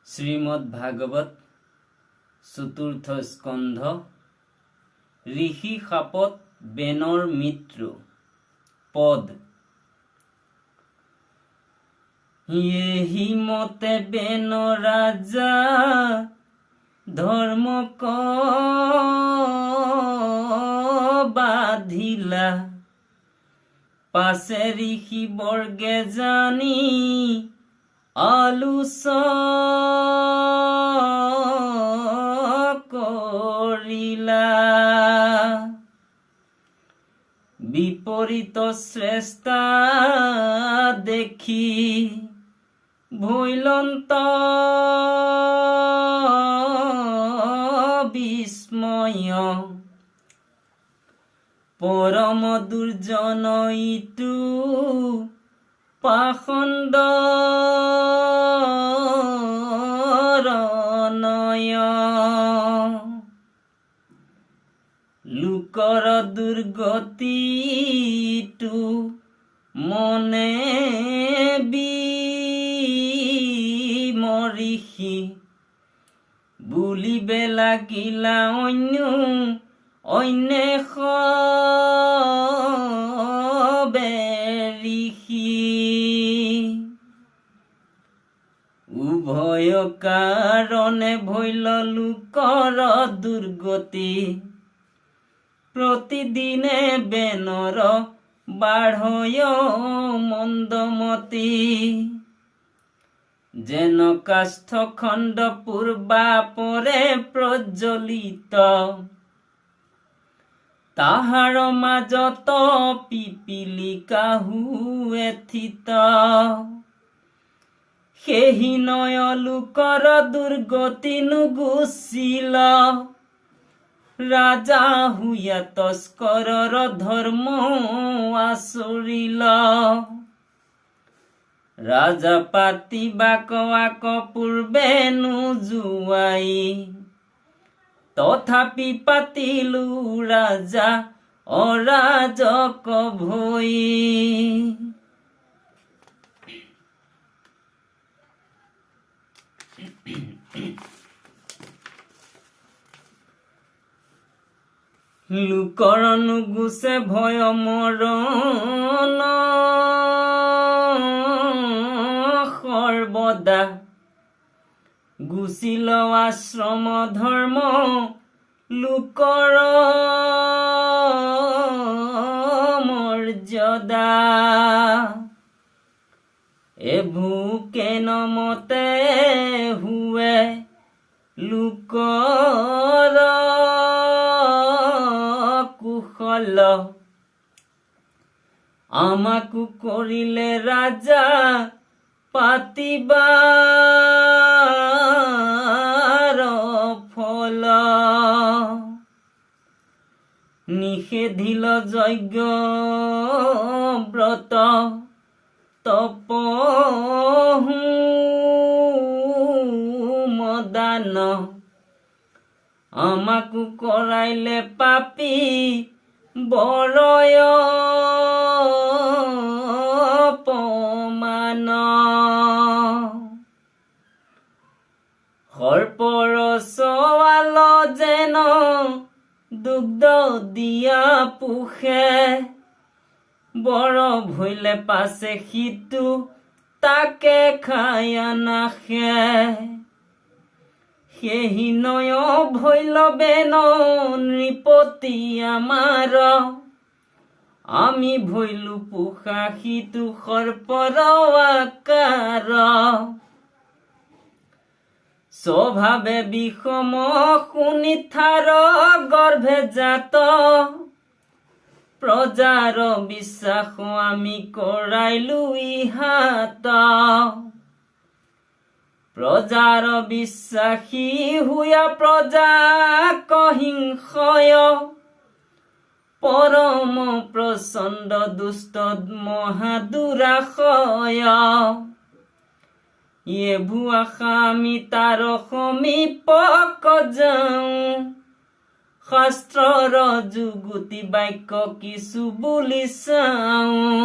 শ্ৰীমদ্ভাগৱত চতুৰ্থ স্কন্ধ ঋষি শাপত বেনৰ মৃত্যু পদ। यही मते बेन राजा धर्म को बाधिला पासे ऋषि बर्गे जानी आलुस करिला विपरीत श्रेष्ठा देखी भैलंत विस्मय परम दुर्जन इटु पाखंड रनय लुकर दुर्गति इटु मने मरिषि बुलिबे लागिला अन्वेष ऋषि उभय कारणे भइल लोकर दुर्गति प्रतिदिने बेनर बाढ़य मंदमती जेन काष्ठ खंड पूर्वा परे प्रज्वलित ताहार माजत पिपीलिका हुए थित सेहि नय लोकर दुर्गति नुगुचिल राजा हुया तस्करर धर्म आचरिल राजा पातिबाक वाक पूर्वे नुजुवाई तथापि पातिलु राजा अराजक भई लोकर नुगुचे भय मरण सर्वदा गुचिल आश्रम धर्म लोकर मर्यादा एभुकेन मते हुए लोकर कुशल आमाकु करिले राजा पातिबार फल निषेधिल यज्ञ व्रत तप मदान आमाकु कराइले पापी बरय पमान सर्पर सवाल जेन दुग्ध दिया पुखे बर भइले पासे हितु ताके खाया नाखे सेहि नय भइल बेन नृपति आमार आमी भइलु पोखा हितु सर्पर आकार स्वभावे विषम शुनि थार गर्भे जात प्रजार বিশ্বাস आमी कराइलु इहात प्रजार বিশ্বাসী हुया प्रजा कहिंसय परम प्रचंड दुष्ट महादुराशय ये भुआशा आमी तार समीप जाऊं शास्त्रर जुगुति बाक्य किछु বুলি চাওঁ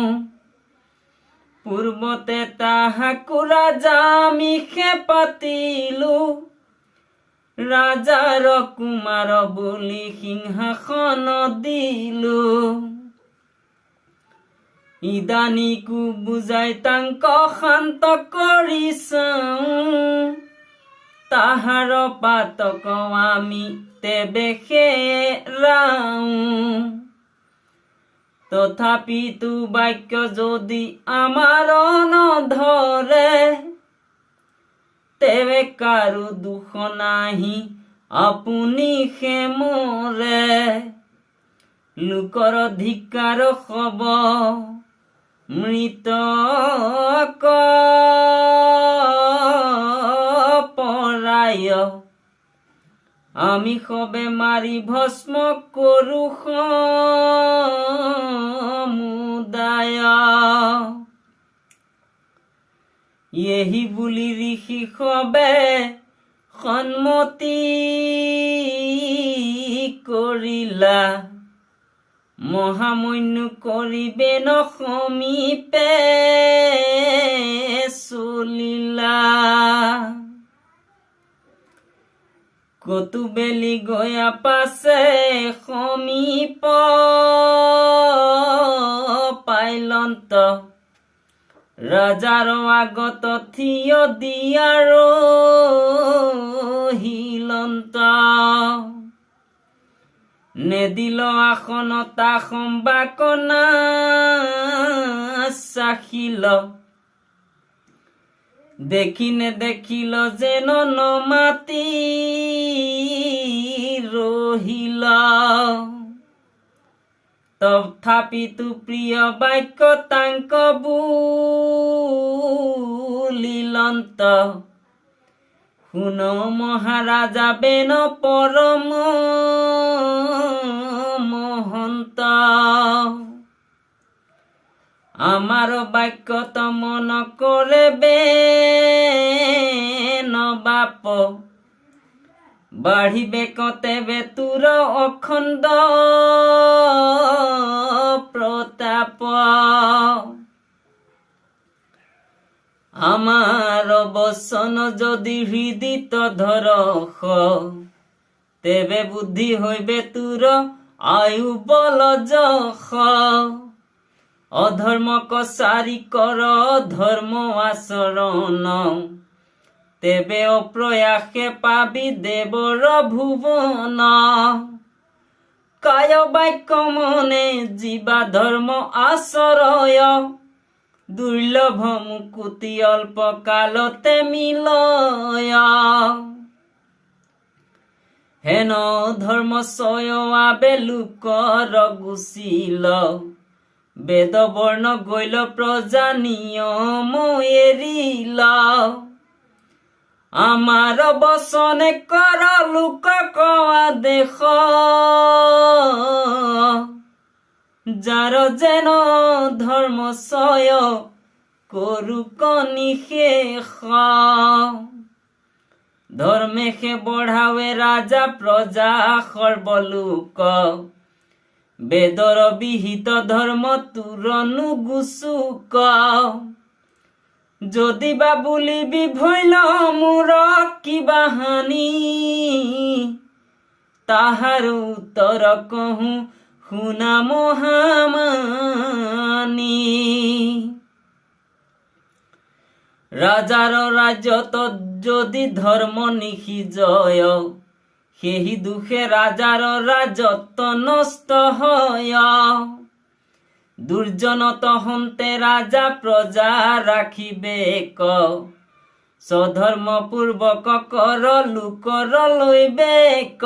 পূৰ্বতে তাহাকো ৰাজা মিশে পাতিলো, ৰাজাৰ কুমাৰ বুলি সিংহাসন দিলো। ইদানীকো বুজাই তাংক শান্ত কৰি চাওঁ, তাহাৰ পাতক আমি তেবে হেৰাওঁ। তথাপিতো বাক্য যদি আমাৰ নধৰে, তেবে কাৰো দুখ নাহি আপুনি মৰে। লোকৰ ধিক্কাৰ হব মৃতক পৰায়, আমি সবে মাৰি ভস্ম কৰো সমুদায়। এহি বুলি ঋষি সবে সন্মতি কৰিলা, মহামন্য কৰিবে ন সমীপে চলিলা। কতু বেলি গয়া পাছে সমীপ পাইলন্ত, ৰাজাৰ আগত থিয় দিয়াৰ হিলন্ত। নেদিল আসন তা সম্বাক চাখিল, দেখি নেদেখিল যেন নমাতি ৰহিল। তথাপিতো প্ৰিয় বাক্য তাংক বুলিলন্ত, শুন মহাৰাজা বেন পৰম মহন্ত। আমাৰ বাক্যত মন কৰে বেন বাপ, বাঢ়িবে কতেবে তোৰ অখণ্ড প্ৰতাপ। আমাৰ বচন যদি হৃদিত ধৰস, তেবে বুদ্ধি হইবে তোৰ আয়ু বল যশ। অধৰ্মক সাৰি কৰ ধৰ্ম আচৰণ, তেবে অপ্ৰয়াসে পাবি দেৱৰ ভুৱন। কায় বাক্য মনে জীৱা ধৰ্ম আচৰয়, দুৰ্লভ মুকুতি অল্প কালতে মিলয়। হেন ধৰ্ম চয় আবে লোকৰ গুচিল, বেদ বৰ্ণ গৈল প্ৰজা নিয়ম এৰিল। আমাৰ বচনে কৰ লোকক আদেশ, যাৰ যেন ধৰ্ম চয় কৰোক নিশেষ। ধৰ্মেশে বঢ়াৱে ৰাজা প্ৰজা সৰ্বলোক, বেদৰ বিহিত ধৰ্ম তোৰনো গুচুক। যদি বা বুলিবি ভৈল মোৰ কিবা হানি, তাহাৰ উত্তৰ কহোঁ শুনা মহামানী। ৰাজাৰ ৰাজ্যত যদি ধৰ্ম নিসিজয়, সেহি দুখে ৰাজাৰ ৰাজত্ব নষ্ট হয়। দুৰ্জনত হন্তে ৰাজা প্ৰজা ৰাখিবে ক, স্বধৰ্ম পূৰ্বক কৰ লোকৰ লৈবে ক।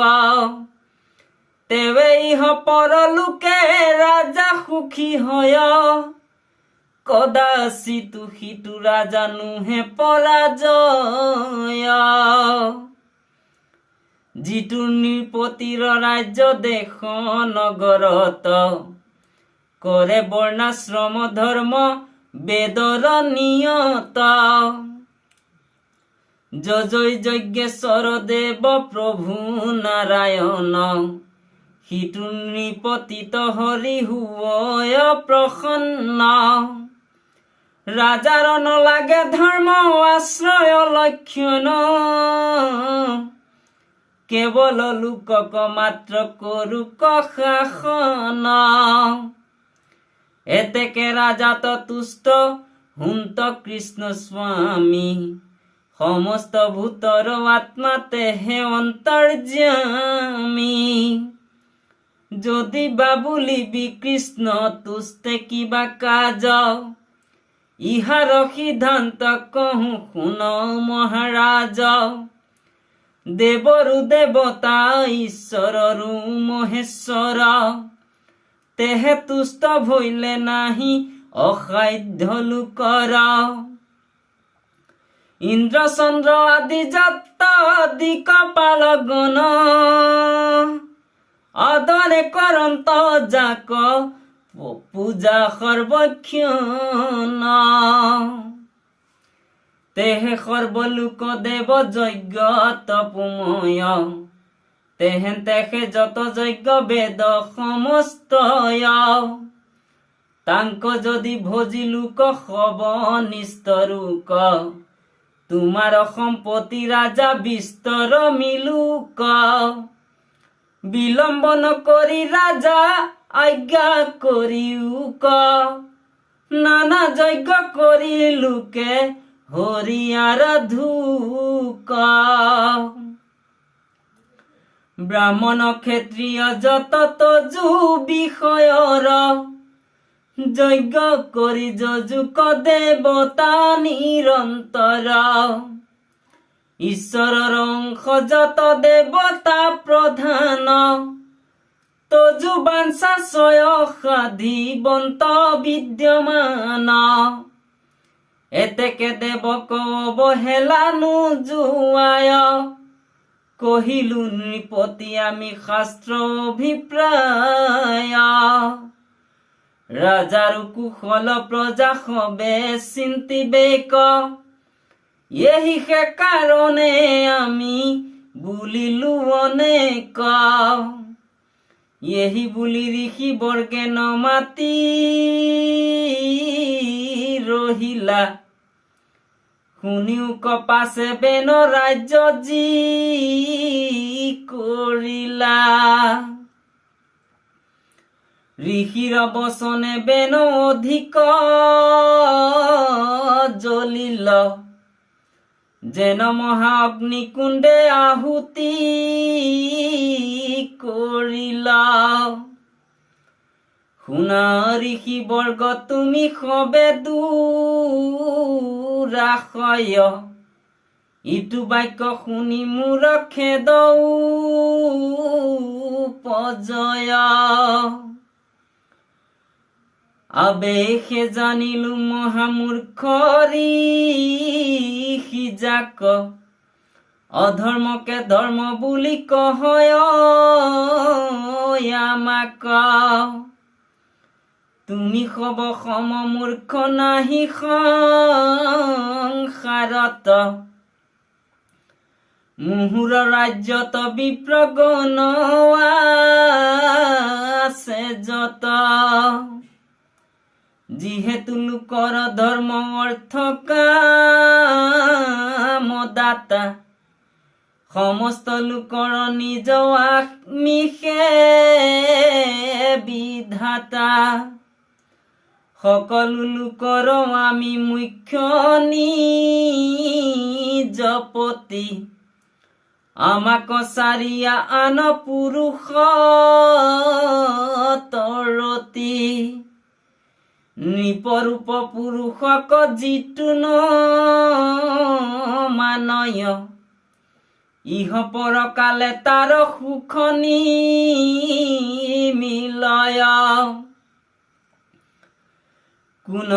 তেৱে ইহ পৰলোকে ৰাজা সুখী হয়, কদাচিতো সিটো ৰাজা নুহে পৰাজয়। যিটো নৃপতিৰ ৰাজ্য দেশ নগৰত, কৰে বৰ্ণাশ্ৰম ধৰ্ম বেদৰ নিয়ত। যজৈ যজ্ঞেশ্বৰ দেৱ প্ৰভু নাৰায়ণ, সিটো নৃপতিত হৰি হুয় প্ৰসন্ন। রাজার নলাগে ধর্ম আশ্রয় লক্ষণ কেবল লোকক মাত্র করুক শাসন এতেকে রাজা তো তুষ্ট হুন্ত কৃষ্ণ স্বামী সমস্ত ভূতর আত্মাতে হে অন্তর্যামী যদি বা বলিবি কৃষ্ণ তুষ্টে কিবা কাজ ইহার সিদ্ধান্ত কহু শুন মহারাজ দেবরু দেবতা ঈশ্বররু মহেশ্বর তেহে তুষ্ট ভইলে নাহি অসাধ্য লোকৰ ইন্দ্র চন্দ্র আদি যত দিকপাল গণ আদরে করন্ত যাক পূজা সর্বক্ষণ তেহে সর্বলোক দেব যজ্ঞ তপময় তেহেন তেখে যত যজ্ঞ বেদ সমস্তয় তাঙ্ক যদি ভোজি লোক হব নিস্তরুক তোমার সম্পত্তি রাজা বিস্তর মিলুক বিলম্বন করি রাজা আজ্ঞা করিউক নানা যজ্ঞ করি লোকে হরিয়ার ধুক ব্রাহ্মণ ক্ষেত্রীয় যত তজু বিষয়র যজ্ঞ করি যজুক দেবতা নিরন্তর ঈশ্বরর অংশ যত দেবতা প্রধান তজু বাঞ্ছাশয় সাধিবন্ত বিদ্যমান এতেকে দেবক অবহেলা নোযোৱায় কহিলু নৃপতি আমি শাস্ত্র অভিপ্রায় রাজার কুশল প্রজা হবে চিন্তিবে এই সে কারণে আমি বুলিলু অনেক এই বুলি ঋষি বর্গে নমাতি রহিলা শুনিও কপাছে বেন রাজ্য জি কৰিলা ঋষিৰ বচনে বেন অধিক জ্বলিল যেন মহা অগ্নিকুণ্ডে আহুতি কৰিল শুনা ঋষি বৰ্গ তুমি সবে দুৰাশয় ইটো বাক্য শুনি মোৰ খেদ উপজয় আবেশে জানিলু মহামূৰ্খ ঋষি যাক অধৰ্মকে ধৰ্ম বুলি কহয় আমাক তুমি হব সম মূৰ্খ নাহি সংসাৰত মুহুৰ ৰাজ্যত বিপ্ৰগণ আছে যত যিহেতু লোকৰ ধৰ্ম অৰ্থ কামদাতা সমস্ত লোকৰ নিজ আত্মিষে বিধাতা সকলো লোকৰ আমি মুখ্য নিজপতি আমাক চাৰিয়া আন পুৰুষ তৰতি নৃপৰূপ পুৰুষক যিটো ন মানয় ইহ পৰকালে তাৰ সুখ নিমিলয় কোন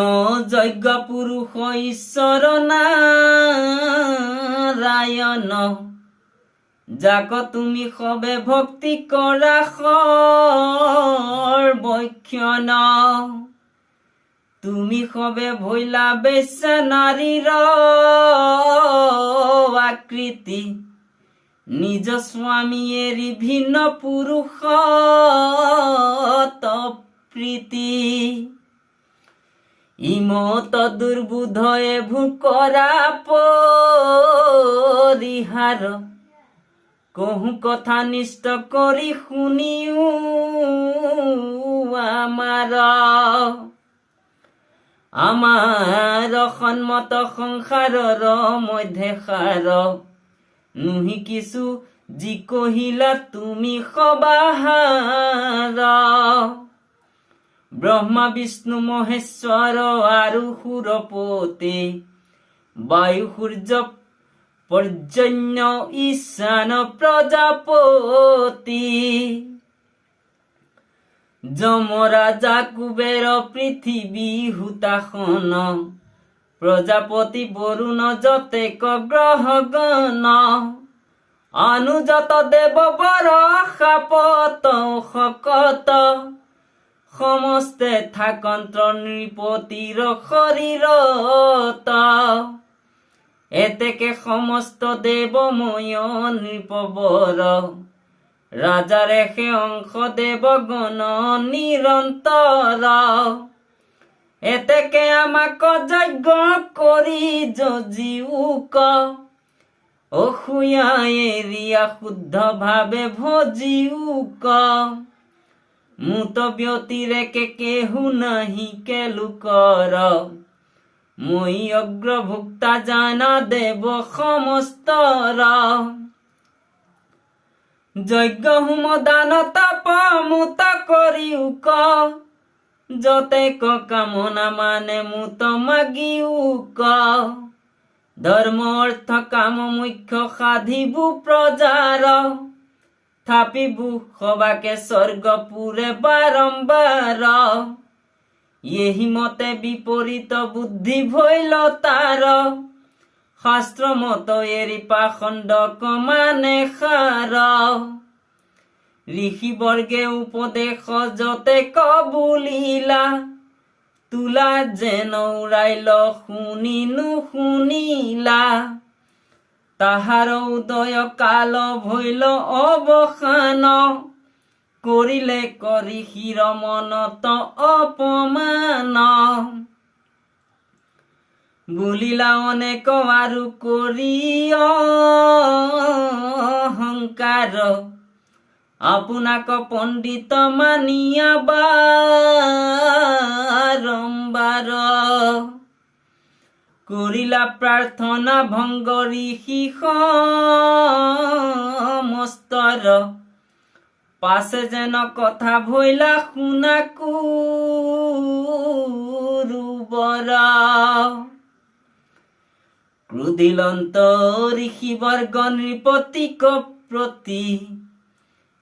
যজ্ঞ পুৰুষ ঈশ্বৰ নাৰায়ণ যাক তুমি সবে ভক্তি কৰা সৰ্বক্ষণ তুমি সবে ভৈলা বেশ্যা নাৰীৰ আকৃতি নিজ স্বামী এৰি ভিন্ন পুৰুষ প্ৰীতি ইমত দুৰ্বুধয়ে ভুকৰা পৰিহাৰ কহু কথা নিষ্ঠ কৰি শুনিও আমাৰ সন্মত সংসাৰৰ মধ্যে সাৰ নুহি কিছু যি কহিলা তুমি সবাহাৰ ব্ৰহ্মা বিষ্ণু মহেশ্বৰ আৰু সুৰপতি বায়ু সূৰ্য পৰ্জন্য ঈশান প্ৰজাপতি যমৰাজা কুবেৰ পৃথিৱী হুতাসন প্ৰজাপতি বৰুণ যতেক গ্ৰহগণ অনুজত দেৱ বৰ শাপত শকত সমস্তে থাকন্ত্ৰ নৃপতিৰ শৰীৰত এতেকে সমস্ত দেৱময় নৃপবৰ ৰাজাৰ এসে অংশ দেৱগণ নিৰন্তৰ এতেকে আমাক যজ্ঞ কৰি যজিউক অসূয়া এৰিয়া শুদ্ধ ভাৱে ভজিউক মুত ব্যতিৰেকে কেহু নাহি কেলোকৰ মই অগ্ৰভুক্তা জানা দেৱ সমস্তৰ যজ্ঞ হোম দান তাপ মুত কৰিউক যতেক কামনা মানে মুত মাগিউক ধৰ্ম অৰ্থ কাম মুখ্য সাধিবু প্ৰজাৰ থাপিবু সবাকে স্বৰ্গপুৰে বাৰম্বাৰ এহি মতে বিপৰীত বুদ্ধি ভৈল তাৰ শাস্ত্ৰ মত এৰি পাখণ্ডক মানে সাৰ ঋষি বৰ্গে উপদেশ যতে কবুলিলা তুলা যেন উৰাইল শুনি নুশুনিলা তাহাৰ উদয় কাল ভৈল অৱসান কৰিলে কৰি শিৰমনত অপমান বুলিলা অনেক আৰু কৰি অহংকাৰ আপোনাক পণ্ডিত মানিয়া বাৰম্বাৰ কৰিলা প্ৰাৰ্থনা ভংগ ঋষি সমস্তৰ পাছে যেন কথা ভৈলা শুনা কুৰুবৰ ক্ৰোধিলন্ত ঋষিবৰ্গ নৃপতিক প্ৰতি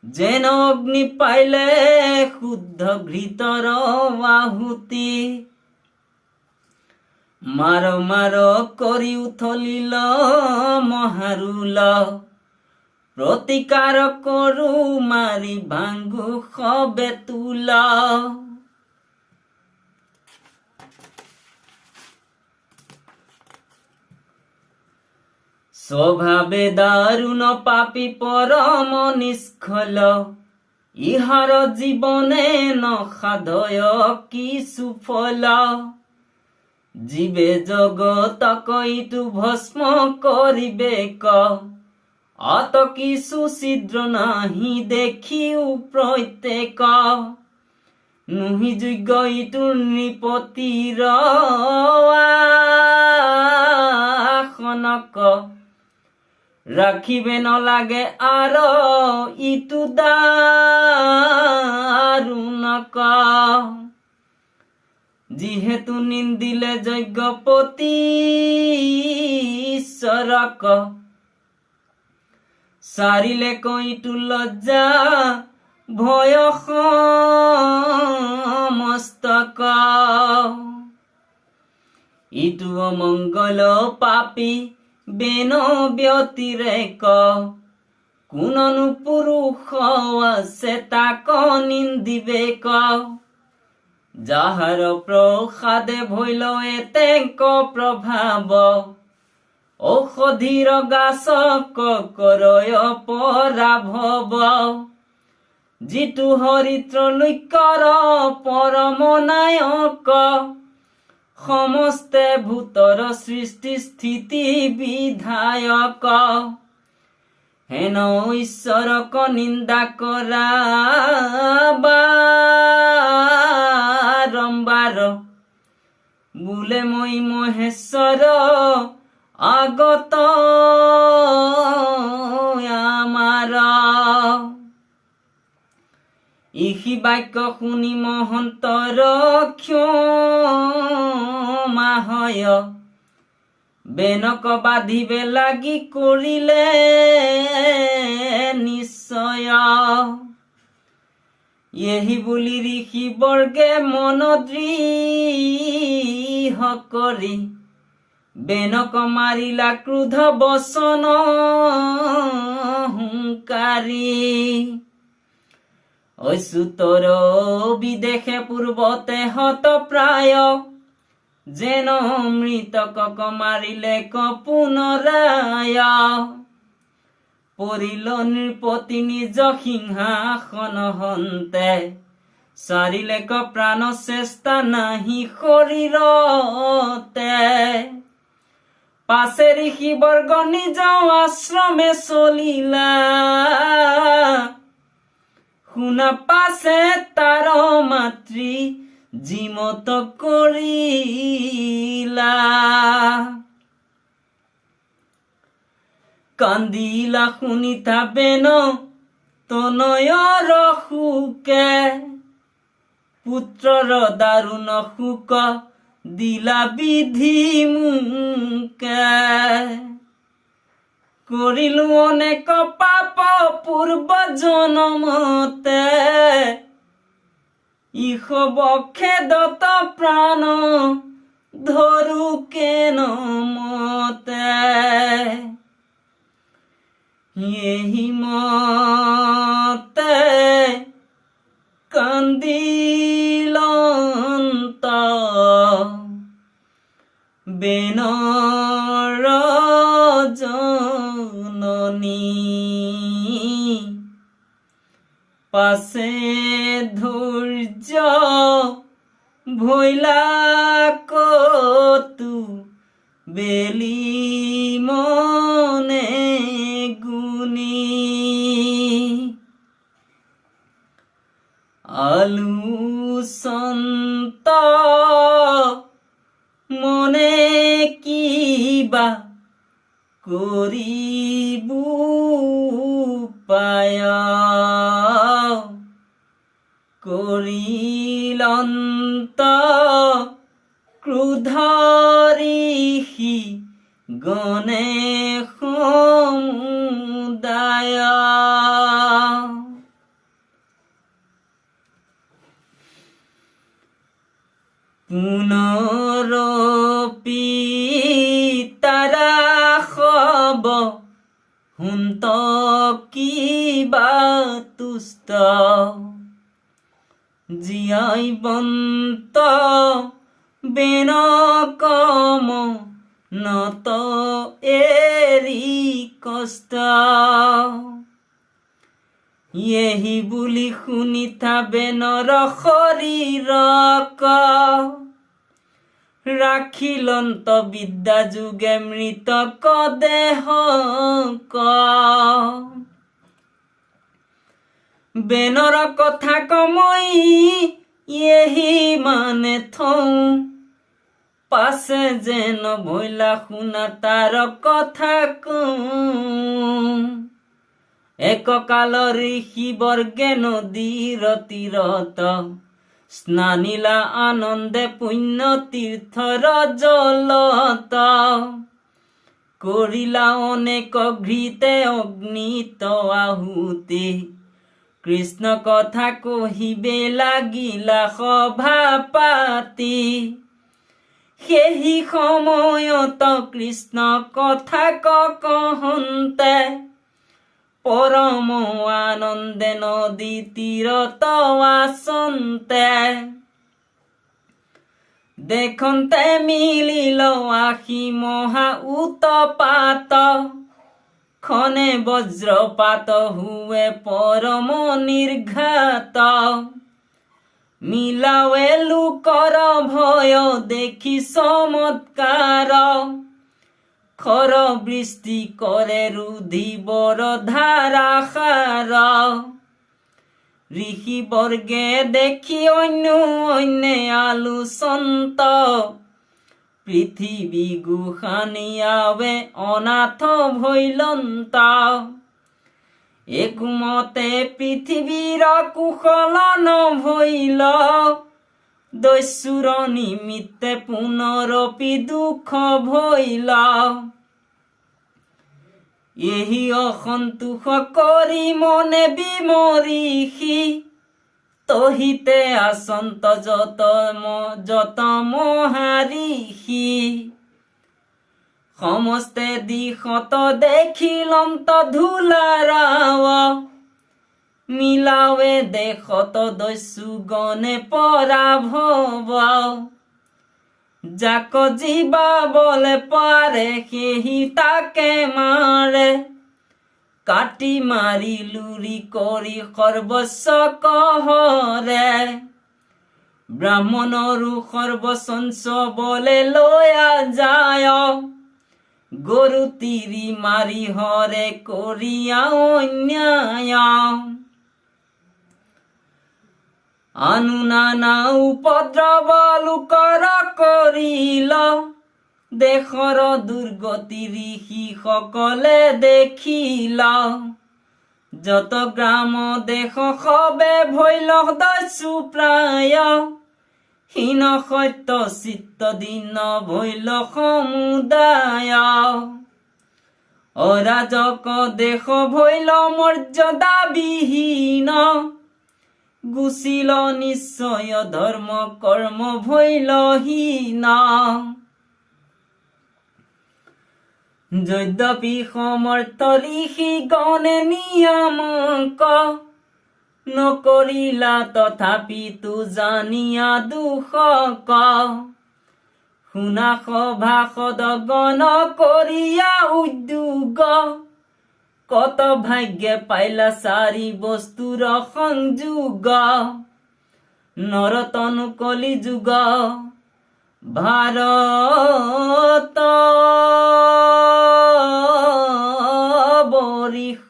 যেন অগ্নি পাইলে শুদ্ধ ঘৃতৰ আহুতি মাৰ মাৰ কৰি উথলিল মহাৰুল প্ৰতিকাৰ কৰো মাৰি ভাঙ্গু সবে তুল স্বভাৱে দাৰুণ পাপী পৰম নিষ্ফল ইহাৰ জীৱনে নসাধয় কিছু ফল জীৱে জগতক ইটো ভস্ম কৰিবে ক অত কিছু ছিদ্ৰ নাহি দেখিও প্ৰত্যেক নুহি যোগ্য ইটো নৃপতিৰ আসনক ৰাখিবে নলাগে আৰ ইটো দাৰুণক যিহেতু নিন্দিলে যজ্ঞপতি ঈশ্বৰক সাৰিলে কইটু লজ্জা ভয় সমস্তক ইটো অমঙ্গল পাপী বেন ব্যতিৰেক কোননো পুৰুষ আছে তাক নিন্দিবেক যাহাৰ প্ৰসাদে ভৈল এতেক প্ৰভাৱ ঔষধীৰ গাছক কৰয় পৰাভৱ যিটো হৰিত্ৰ লৈকৰ পৰম নায়ক সমস্তে ভূতৰ সৃষ্টি স্থিতি বিধায়ক হেন ঈশ্বৰক নিন্দা কৰা বাৰম্বাৰ বোলে মই মহেশ্বৰ আগত আমাৰ ইহি বাক্য শুনি মহন্তৰ ক্ষমা হয় বেনক বাধিবে লাগি কৰিলে নিশ্চয় এহি বুলি ঋষি বৰ্গে মন দৃঢ় কৰি বেনক মাৰিলা ক্ৰোধ বচন হুংকাৰী অচ্যুতৰ বিদেশে পূৰ্বতে হত প্ৰায় যেন মৃতকক মাৰিলে পুনৰায় পৰিল নৃপতি নিজ সিংহাসন হন্তে চাৰিলে প্ৰাণ চেষ্টা নাহি শৰীৰতে পাছে ঋষি বৰ্গ নিজ আশ্ৰমে চলিলা শুনা পাছে তাৰ মাতৃ জিমত কৰিলা কান্দিলা শুনিতা বেন তনয়ৰ শোকে পুত্ৰৰ দাৰুণ শোক দিলা বিধি মুকে কৰিলো অনেক পাপ পূৰ্ব জনমতে ইহ বক্ষেদত প্ৰাণ ধৰু কেন মতে এহি মতে কান্দিলন্ত বেনৰ জননী পাছে ধৈৰ্য ভৈলা কতু বেলি মনে গুণী আলোচন্ত মনে কিবা কৰিবু পায় কৰিলন্ত ক্ৰোধ ঋষি গণে সমুদায় পুনৰপি তাৰা খব হুন্ত কিবা তুষ্ট জীয়াই বন্ত বেন কম নত এৰি কষ্ট এহি বুলি শুনিথা বেনৰ শৰীৰক ৰাখিলন্ত বিদ্যা যোগে মৃতক দেহক বেনৰ কথা কমই এহি মানে থওঁ পাছে যেন ভৈলা শুনা তাৰ কথা কওঁ এককাল ঋষি বৰ্গে নদীৰ তীৰত স্নানিলা আনন্দে পুণ্য তীৰ্থৰ জলত কৰিলা অনেক ঘৃতে অগ্নিত আহুতি কৃষ্ণ কথা কহিবে লাগিলা সভা পাতি সেহি সময়ত কৃষ্ণ কথা কহন্তে পৰম আনন্দে নদী তীৰত আচন্তে দেখন্তে মিলিল আশি মহা উৎপাত খনে বজ্ৰপাত হুৱে পৰম নিৰ্ঘাত মিলাৱে লোকৰ ভয় দেখি চমৎকাৰ খৰ বৃষ্টি কৰে ৰুধিবৰ ধাৰাসাৰ ঋষি বৰ্গে দেখি অন্যে আলোচন্ত পৃথিৱী গোসানিয়াৱে অনাথ ভৈলন্ত একমতে পৃথিৱীৰ কুশল নভৈল দস্যুৰ নিমিত্তে পুনৰপি দুখ ভৈল এহি অসন্তোষ কৰি মনে বিমৰিষি তহিতে আচন্ত যত মহাৰিষি সমস্তে দিশত দেখিলন্ত ধূলাৰাৱ মিলাৱে দেশত দস্যুগণে পৰাভৱ যাক জীৱাবলে পাৰে সেহি তাকে মাৰে কাটি মাৰি লুৰি কৰি সৰ্বস্ব কহৰে ব্ৰাহ্মণৰো সৰ্বচঞ্চ বলে লৈয়া যায় গৰু তিৰি মাৰি হৰে কৰিয়া অন্যায় আনু নানা উপদ্ৰৱ লোকৰ কৰিল দেশৰ দুৰ্গতি ঋষি সকলে দেখিল যত গ্ৰাম দেশ সবে ভৈল দস্যু প্ৰায় হীন সত্য চিত্ত দীন ভৈল সমুদায় অৰাজক দেশ ভৈল মৰ্যাদা বিহীন গুচিল নিশ্চয় ধৰ্ম কৰ্ম ভৈলহীন যদ্যপি সমৰ্থ ঋষি গণে নিয়ামক নকৰিলা তথাপিতো জানিয়া দুখক শুনা সভাসদ গণ কৰিয়া উদ্যোগ কত ভাগ্যে পাইলা চাৰি বস্তুৰ সংযোগ নৰতনু কলি যুগ ভাৰত বৰিষ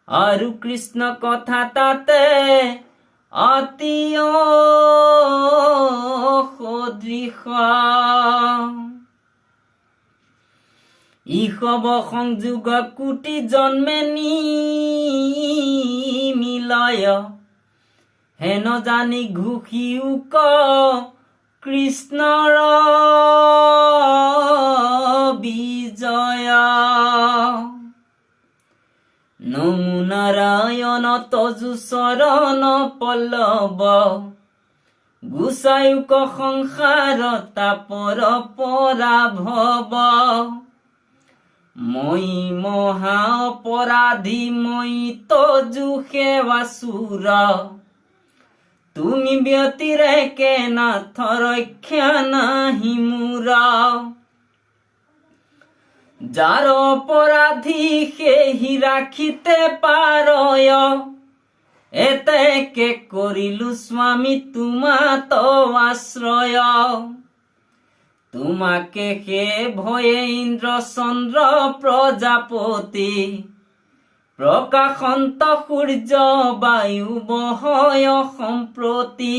আৰু কৃষ্ণ কথা তাতে অতি সদৃশ ইসব সংযোগ কোটি জন্মে নিমিলয় হেন জানি ঘোষিও ক কৃষ্ণৰ বিজয় নমো নাৰায়ণ তজু চৰণ পল্লৱ গোসাইক সংসাৰ তাপৰ পৰা ভৱ মই মহা অপৰাধী মই তজু সেৱাসুৰ তুমি ব্যতিৰেকে নাথ ৰক্ষা নাহি মোৰ যাৰ অপৰাধী সেহি ৰাখিতে পাৰয় এতেকে কৰিলো স্বামী তোমাত আশ্ৰয় তোমাকে হে ভয়ে ইন্দ্ৰ চন্দ্ৰ প্ৰজাপতি প্ৰকাশন্ত সূৰ্য বায়ু বহয় সম্প্ৰতি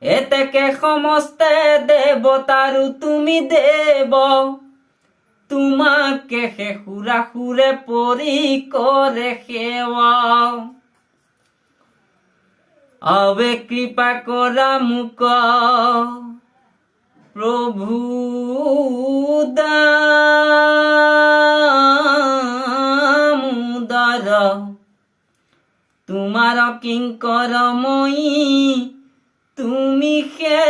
এতেকে সমস্তে দেৱতাৰো তুমি দেৱ তোমাকে হে সুৰা সুৰে পৰি কৰে সেৱা আবে কৃপা কৰা মোক প্ৰভু দামোদৰ তোমাৰ কিঙ্কৰ মই তুমি হে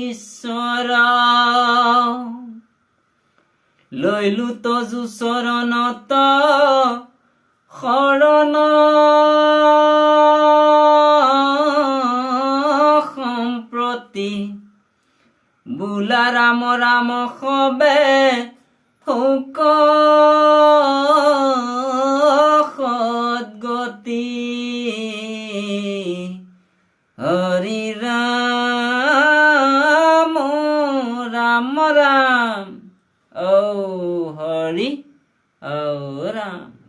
ঈশ্বৰ লইলু তজু শৰণত শৰণ বোলা ৰাম ৰাম সবে হুক সদ্গতি হৰি ৰাম ৰাম ৰাম ঔ হৰি ঔ ৰাম।